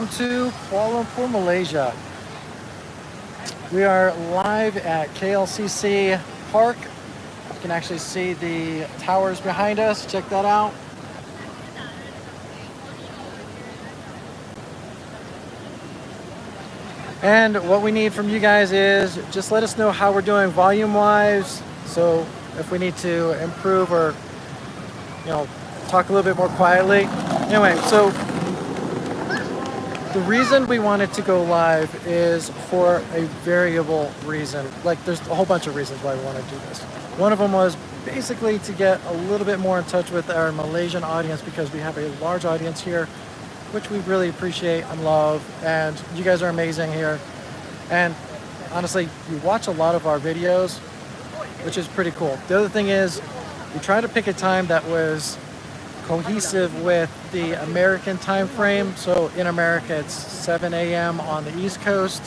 To Kuala Lumpur, Malaysia. We are live at KLCC Park. You can actually see the towers behind us. Check that out. And what we need from you guys is just let us know how we're doing volume-wise. So if we need to improve or, talk a little bit more quietly. Anyway, so the reason we wanted to go live is for a variable reason. Like, there's a whole bunch of reasons why we want to do this. One of them was basically to get a little bit more in touch with our Malaysian audience, because we have a large audience here, which we really appreciate and love. And you guys are amazing here. And honestly, you watch a lot of our videos, which is pretty cool. The other thing is, we try to pick a time that was cohesive with the American time frame. So in America, it's 7 a.m. on the East Coast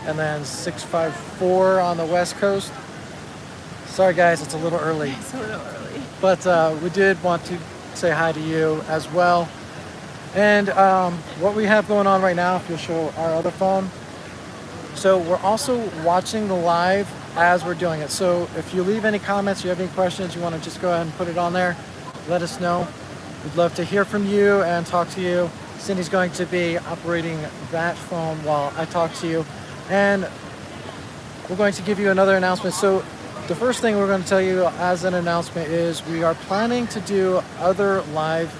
and then 6:54 on the West Coast. Sorry guys, it's a little early. It's a little early. But we did want to say hi to you as well. And what we have going on right now, if you'll show our other phone. So we're also watching the live as we're doing it. So if you leave any comments, you have any questions, you want to just go ahead and put it on there, let us know. We'd love to hear from you and talk to you. Cindy's going to be operating that phone while I talk to you. And we're going to give you another announcement. So the first thing we're going to tell you as an announcement is we are planning to do other live.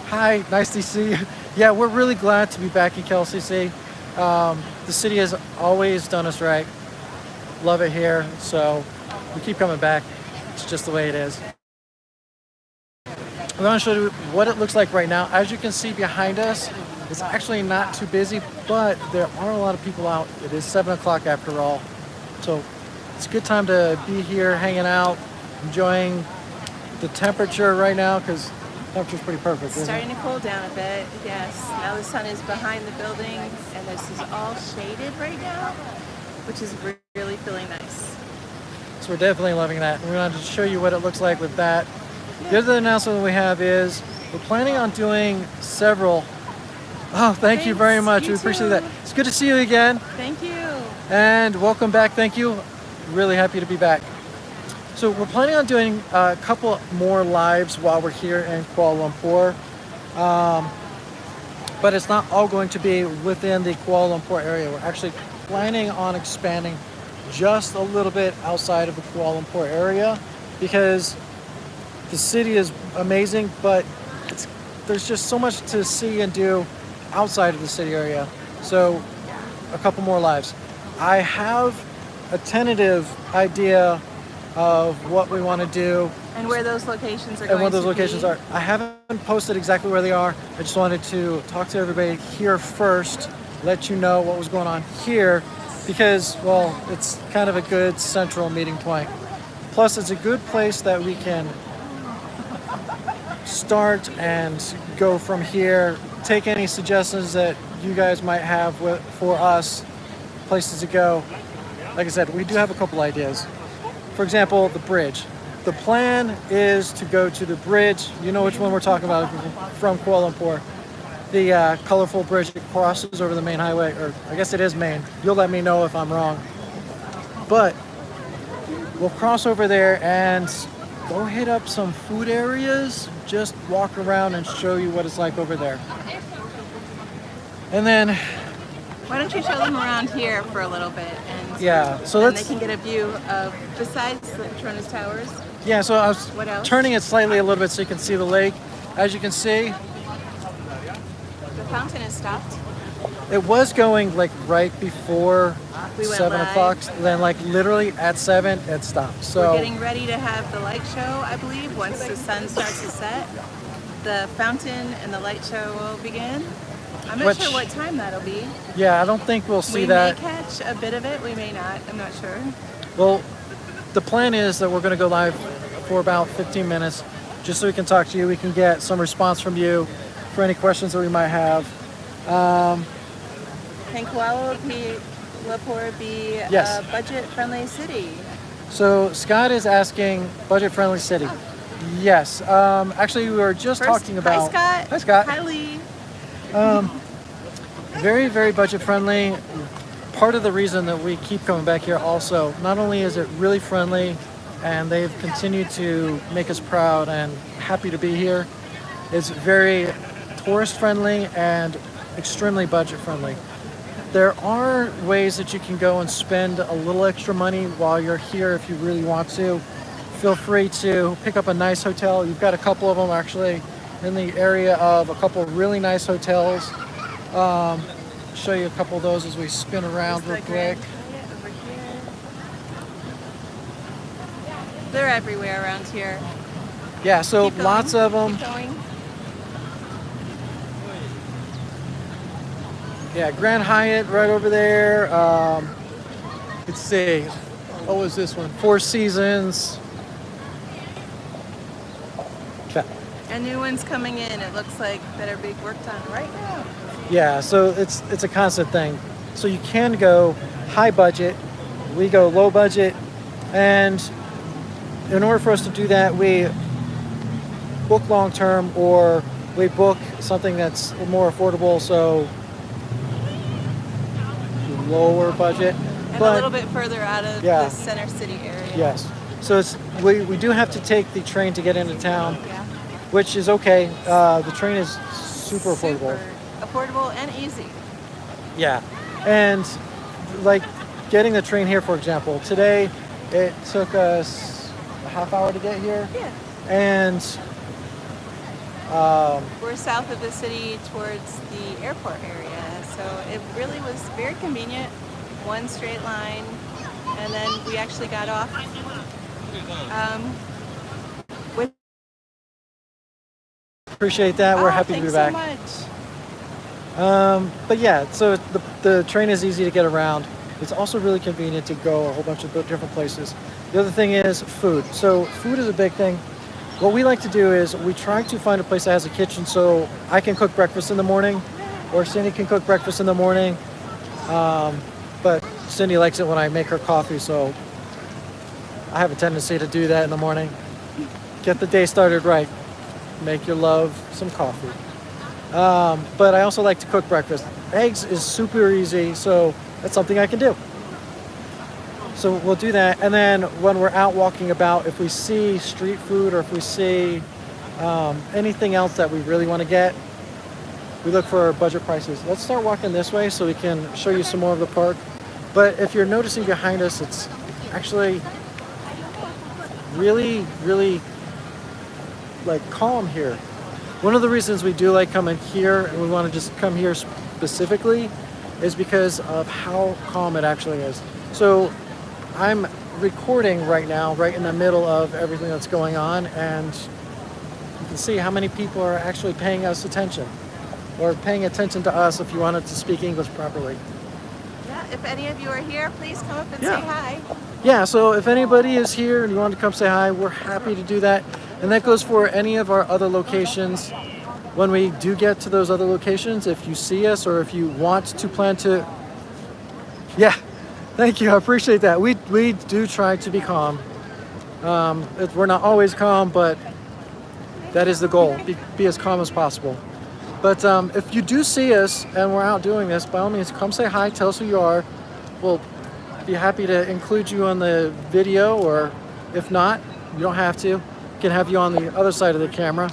Hi, nice to see you. Yeah, we're really glad to be back in KLCC. The city has always done us right. Love it here. So we keep coming back. It's just the way it is. I'm going to show you what it looks like right now. As you can see behind us, it's actually not too busy, but there are a lot of people out. It is 7 o'clock after all. So it's a good time to be here, hanging out, enjoying the temperature right now, because the temperature's pretty perfect. It's starting to cool down a bit, yes. Now the sun is behind the building, and this is all shaded right now, which is really feeling nice. So we're definitely loving that. We're going to show you what it looks like with that. The other announcement we have is we're planning on doing several. Oh, thank you very much. We appreciate that. It's good to see you again. Thank you. And welcome back. Thank you. Really happy to be back. So we're planning on doing a couple more lives while we're here in Kuala Lumpur. But it's not all going to be within the Kuala Lumpur area. We're actually planning on expanding just a little bit outside of the Kuala Lumpur area, because the city is amazing, but there's just so much to see and do outside of the city area. So a couple more lives. I have a tentative idea of what we want to do. And where those locations are going to be. And what those locations are. I haven't posted exactly where they are. I just wanted to talk to everybody here first, let you know what was going on here, because, well, it's kind of a good central meeting point. Plus, it's a good place that we can start and go from here. Take any suggestions that you guys might have for us, places to go. Like I said, we do have a couple ideas. For example, the bridge. The plan is to go to the bridge. You know which one we're talking about from Kuala Lumpur. The colorful bridge that crosses over the main highway, or I guess it is main. You'll let me know if I'm wrong. But we'll cross over there and go hit up some food areas, just walk around and show you what it's like over there. And then, why don't you show them around here for a little bit, and yeah, so then they can get a view of, besides the Petronas Towers. Yeah, so I was turning it slightly a little bit so you can see the lake. As you can see, the fountain is stopped. It was going like right before 7 o'clock, then like literally at 7 it stopped. So we're getting ready to have the light show, I believe. Once the sun starts to set, the fountain and the light show will begin. I'm not sure what time that'll be. Yeah, I don't think we'll see that. We may catch a bit of it, we may not, I'm not sure. Well, the plan is that we're going to go live for about 15 minutes, just so we can talk to you, we can get some response from you for any questions that we might have. Can Kuala Lumpur be yes. a budget-friendly city? So Scott is asking budget-friendly city. Oh. Yes. Actually, we were just talking about... Hi, Scott. Hi, Scott. Hi, Lee. Very, very budget friendly. Part of the reason that we keep coming back here also, not only is it really friendly and they've continued to make us proud and happy to be here, it's very tourist friendly and extremely budget friendly. There are ways that you can go and spend a little extra money while you're here if you really want to. Feel free to pick up a nice hotel. You've got a couple of them actually in the area of a couple of really nice hotels. Show you a couple of those as we spin around real quick. Over here. They're everywhere around here. Yeah, so Keep lots going, of them. keep going. Yeah, Grand Hyatt right over there. Let's see. What was this one? Four Seasons. Okay. A new one's coming in. It looks like that are being worked on right now. Yeah, so it's a constant thing. So you can go high budget. We go low budget. And in order for us to do that, we book long term or we book something that's more affordable. So lower budget, And but a little bit further out of the center city area. yes. So it's we do have to take the train to get into town, Yeah. which is okay. The train is super affordable. Affordable and easy. Yeah, and like getting the train here, for example, today it took us a half hour to get here, Yeah. and We're south of the city towards the airport area, so it really was very convenient. One straight line, and then we actually got off with. appreciate that. We're happy to be back. Thanks so much. But yeah, so the train is easy to get around. It's also really convenient to go a whole bunch of different places. The other thing is food. So food is a big thing. What we like to do is we try to find a place that has a kitchen so I can cook breakfast in the morning or Cindy can cook breakfast in the morning. But Cindy likes it when I make her coffee, so I have a tendency to do that in the morning. Get the day started right. Make your love some coffee. But I also like to cook breakfast. Eggs is super easy, so that's something I can do. So we'll do that. And then when we're out walking about, if we see street food or if we see anything else that we really want to get, we look for budget prices. Let's start walking this way so we can show you some more of the park. But if you're noticing behind us, it's actually really, really like calm here. One of the reasons we do like coming here and we want to just come here specifically is because of how calm it actually is. So I'm recording right now, right in the middle of everything that's going on, and you can see how many people are actually paying us attention or paying attention to us if you wanted to speak English properly. Yeah, if any of you are here, please come up and Yeah. say hi. Yeah, so if anybody is here and you want to come say hi, we're happy to do that. And that goes for any of our other locations. When we do get to those other locations, if you see us or if you want to plan to... Yeah, thank you, I appreciate that. We do try to be calm. We're not always calm, but that is the goal, be as calm as possible. But if you do see us and we're out doing this, by all means, come say hi, tell us who you are. We'll be happy to include you on the video, or if not, you don't have to. We can have you on the other side of the camera.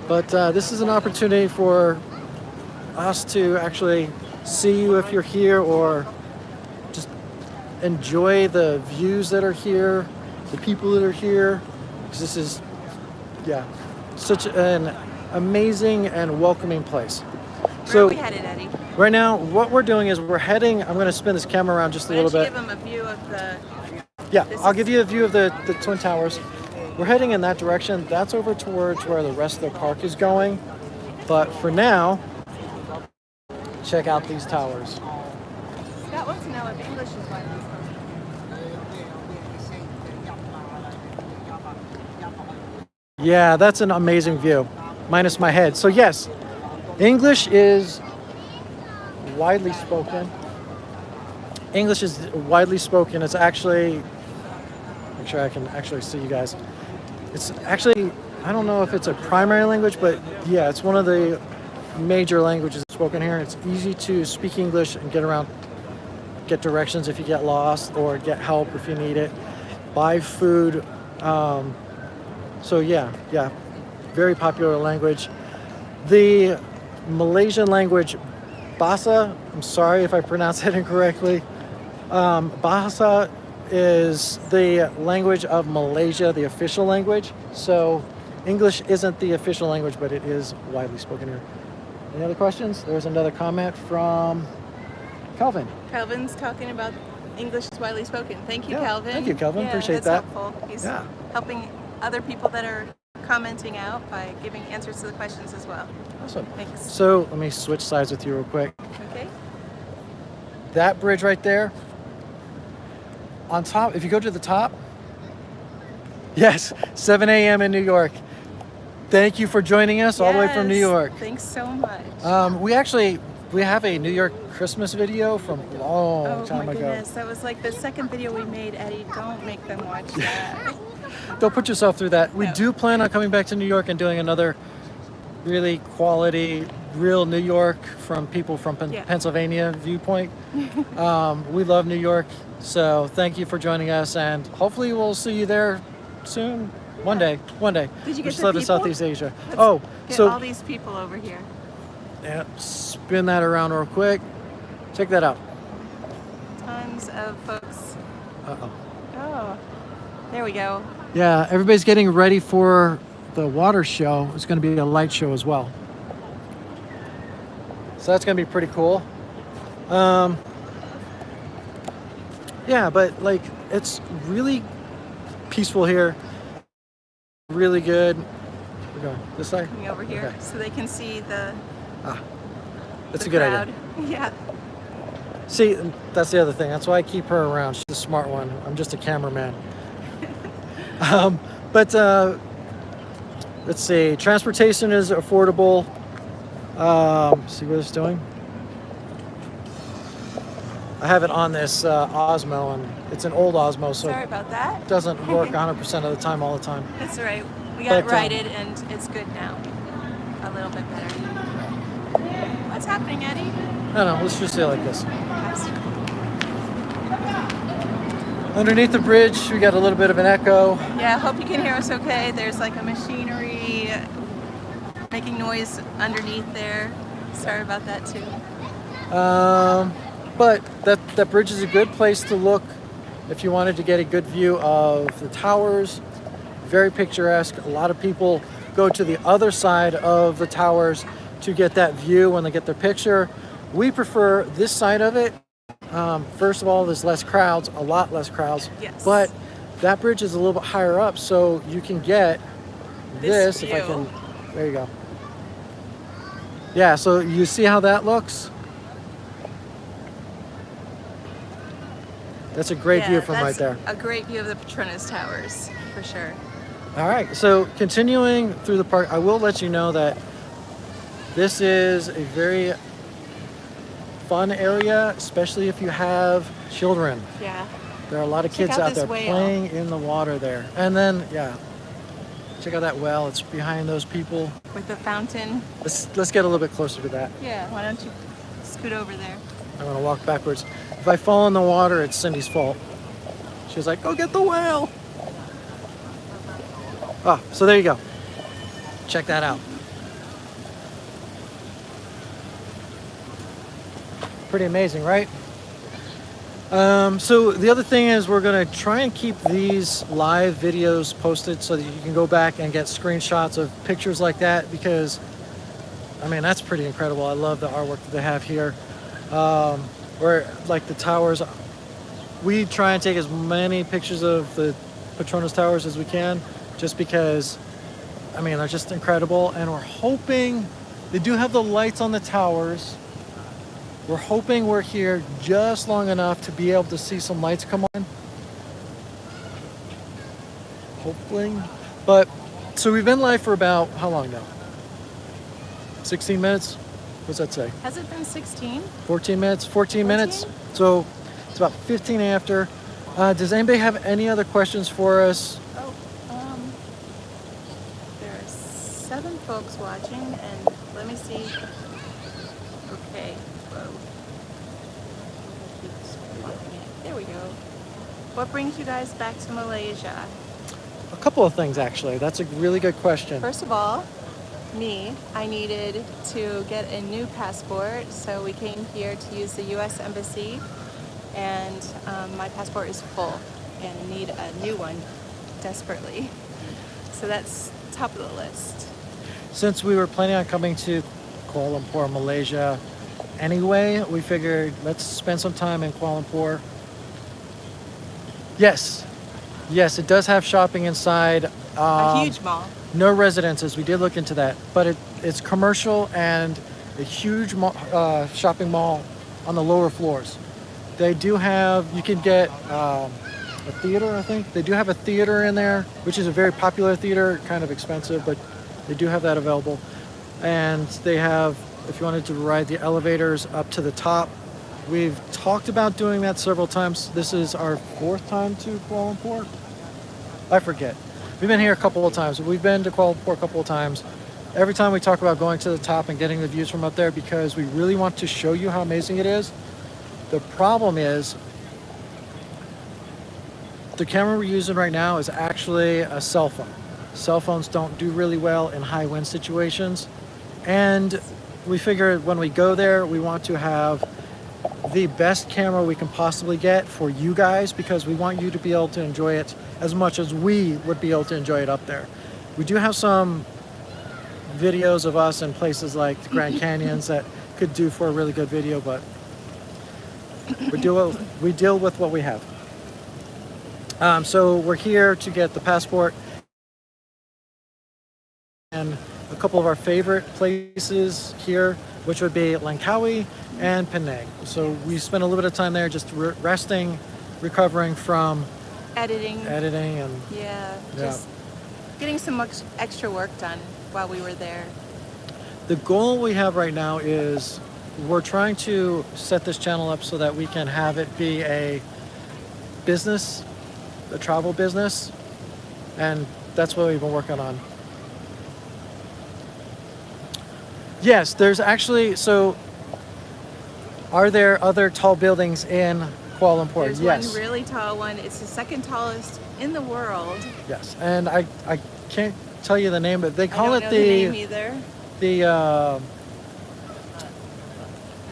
But this is an opportunity for us to actually see you if you're here, or just enjoy the views that are here, the people that are here. 'Cause this is, yeah, such an amazing and welcoming place. Where are we headed, Eddie? Right now, what we're doing is we're heading, I'm going to spin this camera around just a little bit. Give them a view of the... Yeah, I'll give you a view of the Twin Towers. We're heading in that direction. That's over towards where the rest of the park is going. But for now, check out these towers. Scott wants to know if English is widely spoken. Yeah, that's an amazing view, minus my head. So yes, English is widely spoken. English is widely spoken. It's actually, make sure I can actually see you guys. It's actually, I don't know if it's a primary language, but yeah, it's one of the major languages spoken here. It's easy to speak English and get around, get directions if you get lost, or get help if you need it, buy food. So yeah, very popular language. The Malaysian language, Bahasa, I'm sorry if I pronounced it incorrectly. Bahasa is the language of Malaysia, the official language. So English isn't the official language, but it is widely spoken here. Any other questions? There's another comment from Calvin. Calvin's talking about English is widely spoken. Thank you, Yeah, Calvin. thank you, Calvin. Yeah, Appreciate that's that. helpful. He's Yeah. helping other people that are commenting out by giving answers to the questions as well. Awesome. Thanks. So let me switch sides with you real quick. Okay. That bridge right there, on top, if you go to the top, yes, 7 a.m. in New York. Thank you for joining us all the way from New Yes, York. Thanks so much. We have a New York Christmas video from a long Oh time my ago. goodness, that was like the second video we made, Eddie. Don't make them watch that. Don't put yourself through that. We No. do plan on coming back to New York and doing another really quality, real New York from people from Yeah. Pennsylvania viewpoint. We love New York, so thank you for joining us, and hopefully we'll see you there soon. One day. Did you We get just the love to people? Southeast Asia. Let's Get so all these people over here. yeah, spin that around real quick. Check that out. Tons of folks. Uh-oh. Oh, there we go. Yeah, everybody's getting ready for the water show. It's going to be a light show as well. So that's going to be pretty cool. Yeah, but like it's really peaceful here. Really good. We're going this side? Coming over here Okay. so they can see the, That's the a good crowd. idea. Yeah. See, that's the other thing. That's why I keep her around. She's a smart one. I'm just a cameraman. But let's see. Transportation is affordable. See what it's doing? I have it on this Osmo, and it's an old Osmo, so Sorry about that. it doesn't work 100% of the time all the time. That's all right. We got it But, righted and it's good now. A little bit better. What's happening, Eddie? I don't know. Let's just say it like this. Underneath the bridge, we got a little bit of an echo. Yeah, I hope you can hear us okay. There's like a machinery making noise underneath there. Sorry about that too. But that bridge is a good place to look if you wanted to get a good view of the towers. Very picturesque. A lot of people go to the other side of the towers to get that view when they get their picture. We prefer this side of it. First of all, there's less crowds, a lot less crowds. Yes. But that bridge is a little bit higher up, so you can get This this if I view. can. There you go. Yeah, so you see how that looks? That's a great view from right that's there. A great view of the Petronas Towers, for sure. All right, so continuing through the park, I will let you know that this is a very fun area, especially if you have children. Yeah. There are a lot of Check kids out out there this whale. playing in the water there. And then, yeah, check out that well. It's behind those people. With the fountain. Let's get a little bit closer to that. Yeah, why don't you scoot over there? I'm gonna walk backwards. If I fall in the water, it's Cindy's fault. She's like, go get the whale. Oh, so there you go. Check that out. Pretty amazing, right? So the other thing is we're gonna try and keep these live videos posted so that you can go back and get screenshots of pictures like that, because I mean, that's pretty incredible. I love the artwork that they have here. Where like the towers, we try and take as many pictures of the Petronas Towers as we can, just because, I mean, they're just incredible. And we're hoping, they do have the lights on the towers. We're hoping we're here just long enough to be able to see some lights come on. Hopefully. But, so we've been live for about, how long now? 16 minutes? What's that say? Has it been 16? 14 minutes? 14 minutes? 14? So it's about 15 after. Does anybody have any other questions for us? Oh, there are 7 folks watching and Let me see. Okay. Whoa. There we go. What brings you guys back to Malaysia? A couple of things, actually. That's a really good question. First of all, I needed to get a new passport, so we came here to use the U.S. Embassy, and my passport is full and I need a new one desperately. So that's top of the list. Since we were planning on coming to Kuala Lumpur, Malaysia anyway, we figured let's spend some time in Kuala Lumpur. Yes, it does have shopping inside. A huge mall. No residences. We did look into that, but it's commercial and a huge shopping mall on the lower floors. They do have, you can get a theater, I think. They do have a theater in there, which is a very popular theater, kind of expensive, but they do have that available. And they have, if you wanted to ride the elevators up to the top, we've talked about doing that several times. This is our 4th time to Kuala Lumpur. I forget. We've been here a couple of times. We've been to Kuala Lumpur a couple of times. Every time we talk about going to the top and getting the views from up there because we really want to show you how amazing it is. The problem is the camera we're using right now is actually a cell phone. Cell phones don't do really well in high wind situations. And we figured when we go there, we want to have the best camera we can possibly get for you guys because we want you to be able to enjoy it as much as we would be able to enjoy it up there. We do have some videos of us in places like the Grand Canyons that could do for a really good video, but we deal with what we have. So we're here to get the passport and a couple of our favorite places here, which would be Langkawi and Penang. So we spent a little bit of time there just resting, recovering from Editing and just getting some extra work done while we were there. The goal we have right now is we're trying to set this channel up so that we can have it be a business, a travel business, and that's what we've been working on. Yes, there's actually, so are there other tall buildings in Kuala Lumpur? There's yes. one really tall one. It's the 2nd tallest in the world. Yes, and I can't tell you the name, but they call I it don't know the name either. The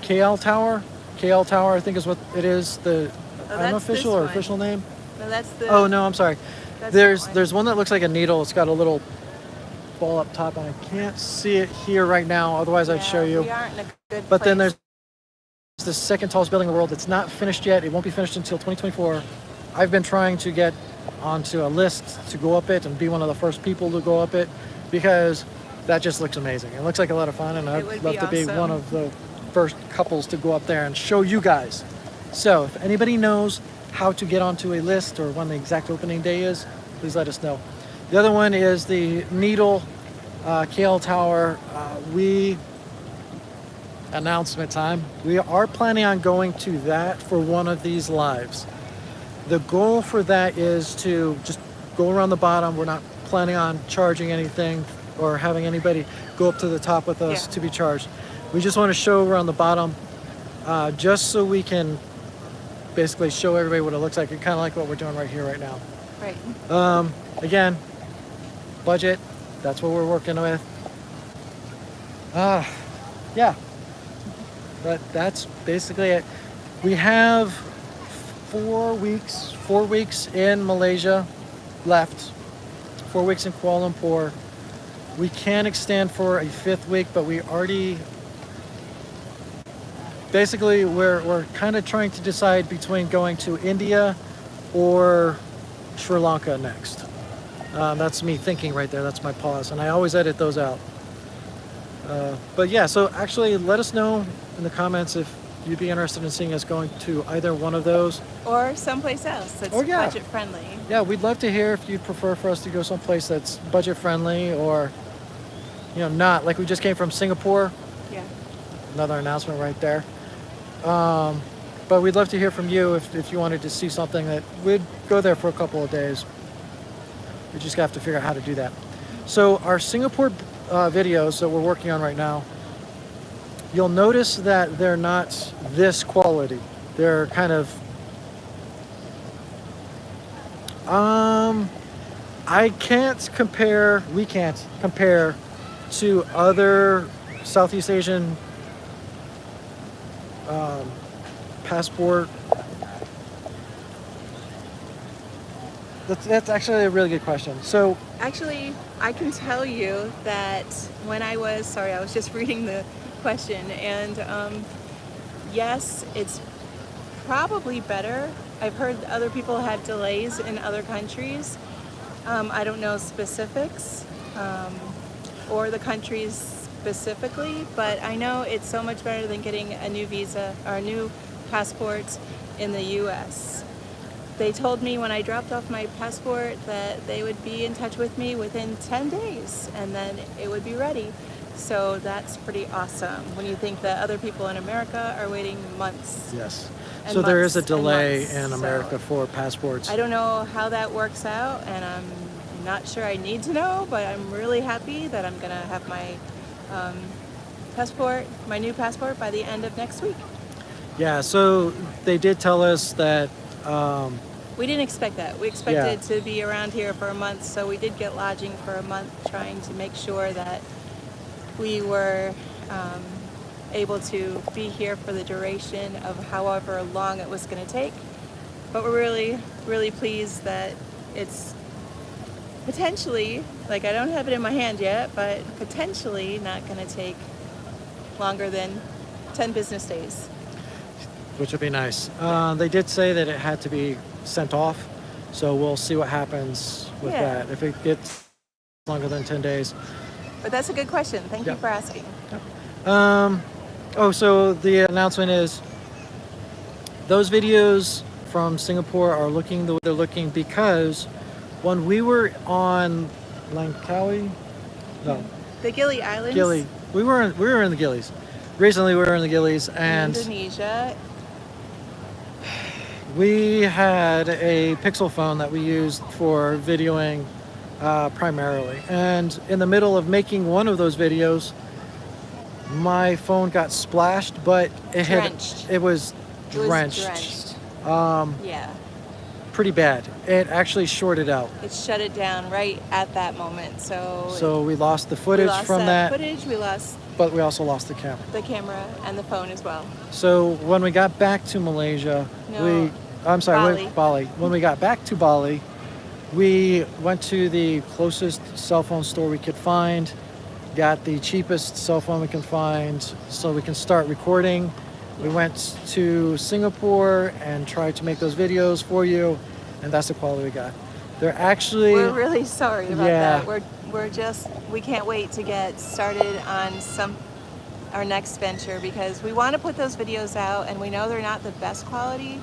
KL Tower. KL Tower, I think is what it is. The unofficial or official name. No, that's the. Oh no, I'm sorry. That's There's one that looks like a needle. It's got a little ball up top, and I can't see it here right now. Otherwise, I'd show you. We aren't in a good But place. then there's the 2nd tallest building in the world. It's not finished yet. It won't be finished until 2024. I've been trying to get onto a list to go up it and be one of the first people to go up it because that just looks amazing. It looks like a lot of fun, and I'd love to be one of the first couples to go up there and show you guys. So if anybody knows how to get onto a list or when the exact opening day is, please let us know. The other one is the Needle KL Tower. Announcement time. We are planning on going to that for one of these lives. The goal for that is to just go around the bottom. We're not planning on charging anything or having anybody go up to the top with us to be charged. We just want to show around the bottom just so we can basically show everybody what it looks like, and kind of like what we're doing right here right now. Right. Again, budget, that's what we're working with. Yeah. But that's basically it. We have 4 weeks in Malaysia left, 4 weeks in Kuala Lumpur. We can extend for a 5th week, but we already, basically we're kind of trying to decide between going to India or Sri Lanka next. That's me thinking right there, that's my pause, and I always edit those out. But yeah, so actually let us know in the comments if you'd be interested in seeing us going to either one of those. Or someplace else that's budget friendly. Yeah, we'd love to hear if you'd prefer for us to go someplace that's budget friendly or, not. Like we just came from Singapore. Yeah. Another announcement right there. But we'd love to hear from you if you wanted to see something that we'd go there for a couple of days. We just have to figure out how to do that. So our Singapore videos that we're working on right now, you'll notice that they're not this quality. They're kind of I can't compare, we can't compare to other Southeast Asian passport. That's actually a really good question. So Actually, I can tell you that when I was just reading the question, and yes, it's probably better. I've heard other people have delays in other countries. I don't know specifics or the countries specifically, but I know it's so much better than getting a new visa or a new passport in the US. They told me when I dropped off my passport that they would be in touch with me within 10 days and then it would be ready. So that's pretty awesome when you think that other people in America are waiting months. yes. And So there is a months and delay months. in America for passports. I don't know how that works out, and I'm not sure I need to know, but I'm really happy that I'm gonna have my passport, my new passport, by the end of next week. Yeah, so they did tell us that We didn't expect that. We expected to be around here for a month, so we did get lodging for a month, trying to make sure that we were able to be here for the duration of however long it was going to take. But we're really, really pleased that it's potentially, like I don't have it in my hand yet, but potentially not going to take longer than 10 business days. which would be nice. They did say that it had to be sent off, so we'll see what happens with Yeah. that. If it gets longer than 10 days. But that's a good question. Thank you for asking. Oh, so the announcement is those videos from Singapore are looking the way they're looking because when we were on Langkawi, no, The Gili Islands, Gili, we were in the Gillies. Recently, we were in the Gillies, and Indonesia. we had a Pixel phone that we used for videoing primarily. And in the middle of making one of those videos, my phone got splashed, but it was drenched. Yeah. Pretty bad. It actually shorted out. It shut it down right at that moment. So we lost the we footage lost from that, footage. We lost but we also lost the camera. the camera and the phone as well. So when we got back to Malaysia, No, Bali. When we got back to Bali, we went to the closest cell phone store we could find, got the cheapest cell phone we can find so we can start recording. We went to Singapore and tried to make those videos for you, and that's the quality we got. They're actually... We're really sorry about Yeah. that. We can't wait to get started on our next venture because we want to put those videos out, and we know they're not the best quality.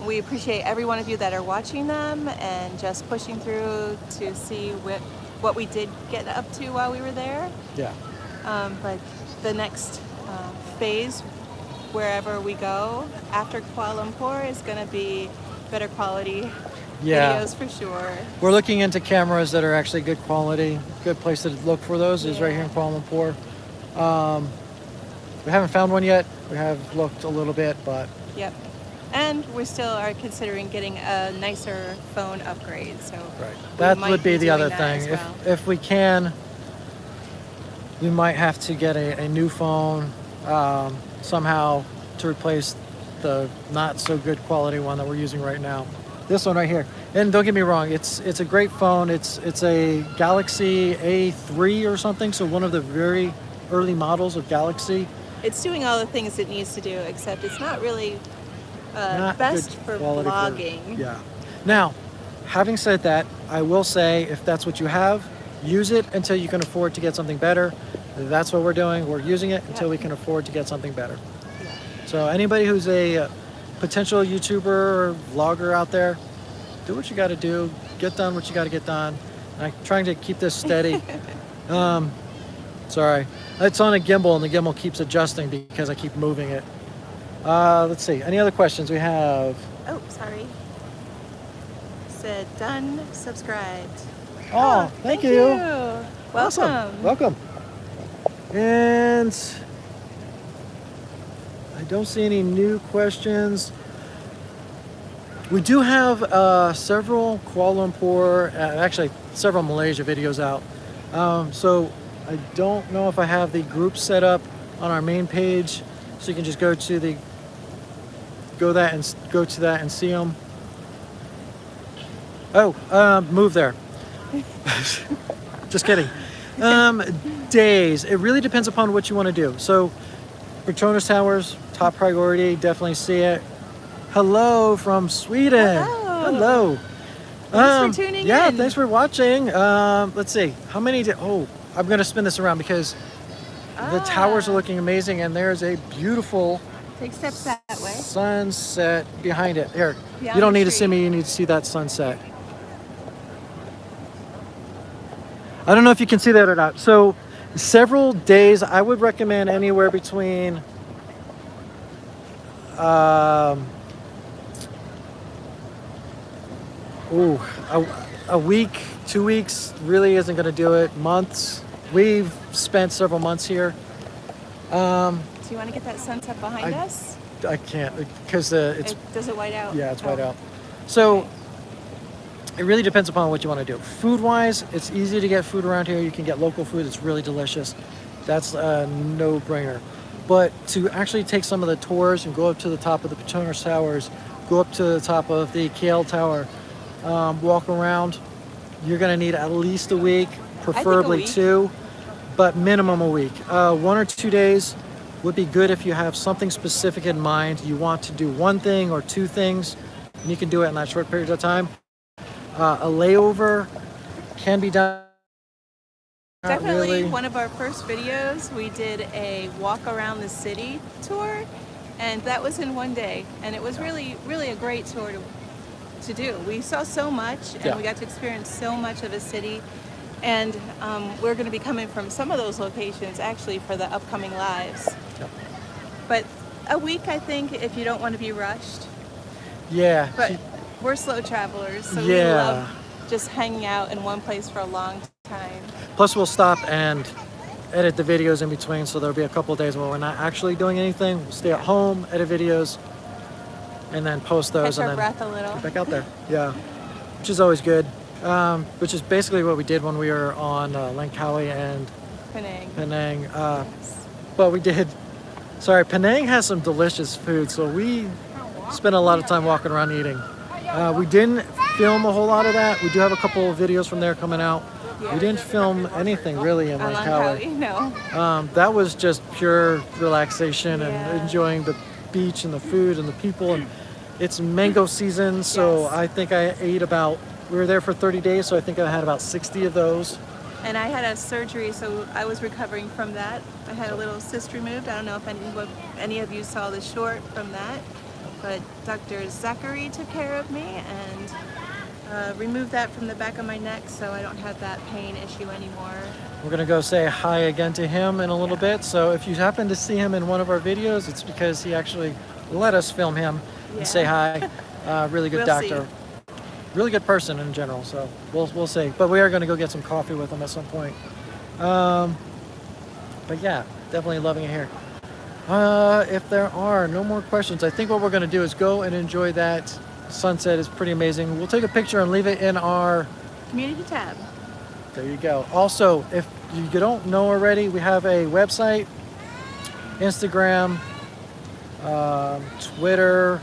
We appreciate every one of you that are watching them and just pushing through to see what we did get up to while we were there. Yeah. But the next phase, wherever we go after Kuala Lumpur, is going to be better quality videos for sure. We're looking into cameras that are actually good quality. Good place to look for those is right here in Kuala Lumpur. We haven't found one yet. We have looked a little bit, but... Yep. And we still are considering getting a nicer phone upgrade. So that would be the other thing. Well. If we can, we might have to get a new phone somehow to replace the not so good quality one that we're using right now. This one right here. And don't get me wrong, it's a great phone. It's a Galaxy A3 or something, so one of the very early models of Galaxy. It's doing all the things it needs to do, except it's not really Not best good for quality vlogging. Yeah. Now, having said that, I will say if that's what you have, use it until you can afford to get something better. That's what we're doing. We're using it until we can afford to get something better. Yeah. So anybody who's a potential YouTuber or vlogger out there, do what you got to do. Get done what you got to get done. I'm trying to keep this steady. Sorry. It's on a gimbal, and the gimbal keeps adjusting because I keep moving it. Let's see. Any other questions we have? Oh, sorry. Said done, subscribed. Oh, thank you. Welcome. Awesome. Welcome. And I don't see any new questions. We do have several Kuala Lumpur, actually several Malaysia videos out. So I don't know if I have the group set up on our main page, so you can just go to that and see them. Oh, move there. Just kidding. Days. It really depends upon what you want to do. So Petronas Towers, top priority. Definitely see it. Hello from Sweden. Hello. Thanks for tuning in. Yeah, thanks for watching. Let's see. How many I'm going to spin this around because the towers are looking amazing, and there's a beautiful Take steps that way. sunset behind it. Here, Beyond you don't the need to see tree. me. You need to see that sunset. I don't know if you can see that or not. So several days, I would recommend anywhere between a week, 2 weeks really isn't going to do it. Months. We've spent several months here. Do you want to get that sunset behind us? I can't because it's Does it white out? yeah, it's white out. So it really depends upon what you want to do. Food wise, it's easy to get food around here. You can get local food. It's really delicious. That's a no-brainer. But to actually take some of the tours and go up to the top of the Petronas Towers, go up to the top of the KL Tower, walk around, you're going to need at least a week, preferably week. 2, but minimum a week. 1 or 2 days would be good if you have something specific in mind. You want to do one thing or 2 things, and you can do it in that short period of time. A layover can be done. Not Definitely really. one of our first videos, we did a walk around the city tour, and that was in 1 day, and it was really a great tour to do. We saw so much, and we got to experience so much of a city, and we're going to be coming from some of those locations actually for the upcoming lives. Yep. But a week, I think, if you don't want to be rushed. Yeah. But we're slow travelers, so we Yeah. love just hanging out in one place for a long time. Plus, we'll stop and edit the videos in between, so there'll be a couple of days where we're not actually doing anything. We'll stay at home, edit videos, and then post those, Catch our and then breath a little. get back out there. Yeah, which is always good. Which is basically what we did when we were on Langkawi and Penang. Penang. Yes. But we did. Sorry, Penang has some delicious food, so we spent a lot of time walking around eating. We didn't film a whole lot of that. We do have a couple of videos from there coming out. We didn't film anything really in Langkawi. No. That was just pure relaxation and Yeah. enjoying the beach and the food and the people. And it's mango season, so Yes. I think I ate we were there for 30 days, so I think I had about 60 of those. And I had a surgery, so I was recovering from that. I had a little cyst removed. I don't know if any of you saw the short from that, but Dr. Zachary took care of me and removed that from the back of my neck, so I don't have that pain issue anymore. We're gonna go say hi again to him in a little bit. So if you happen to see him in one of our videos, it's because he actually let us film him and say hi. Really good We'll see. doctor. Really good person in general, so we'll see. But we are going to go get some coffee with him at some point. But yeah, definitely loving it here. If there are no more questions, I think what we're going to do is go and enjoy that sunset. It's pretty amazing. We'll take a picture and leave it in our Community tab. There you go. Also, if you don't know already, we have a website, Instagram, Twitter,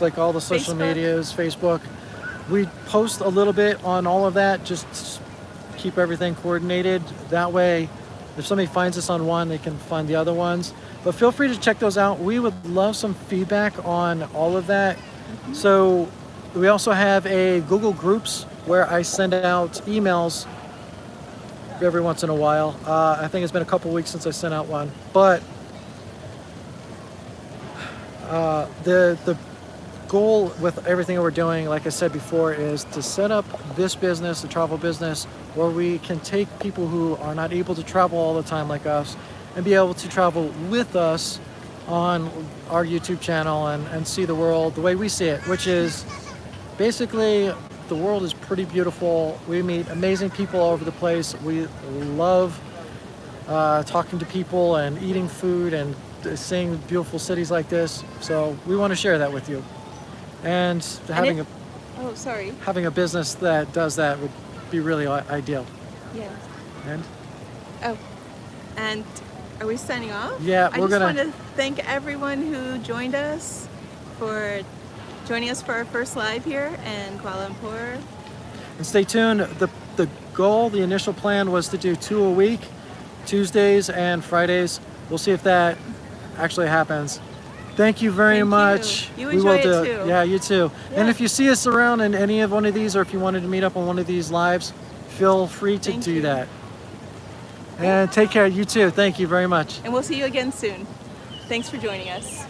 like all the social Facebook. medias, Facebook. We post a little bit on all of that, just to keep everything coordinated. That way, if somebody finds us on one, they can find the other ones. But feel free to check those out. We would love some feedback on all of that. So we also have a Google Groups where I send out emails every once in a while. I think it's been a couple weeks since I sent out one. But the goal with everything that we're doing, like I said before, is to set up this business, the travel business, where we can take people who are not able to travel all the time like us and be able to travel with us on our YouTube channel and see the world the way we see it, which is basically the world is pretty beautiful. We meet amazing people all over the place. We love talking to people and eating food and seeing beautiful cities like this. So we want to share that with you. And having Oh, sorry. having a business that does that would be really ideal. Yeah. And Oh, and are we signing off? Yeah, I we're just gonna- want to thank everyone who joined us for joining us for our first live here in Kuala Lumpur. And stay tuned. The goal, the initial plan was to do 2 a week, Tuesdays and Fridays. We'll see if that actually happens. Thank you very Thank you. much. You We will enjoy do it too. Yeah, you too. And Yeah. if you see us around in any of one of these, or if you wanted to meet up on one of these lives, feel free to Thank do you. that. And take care. You too. Thank you very much. And we'll see you again soon. Thanks for joining us.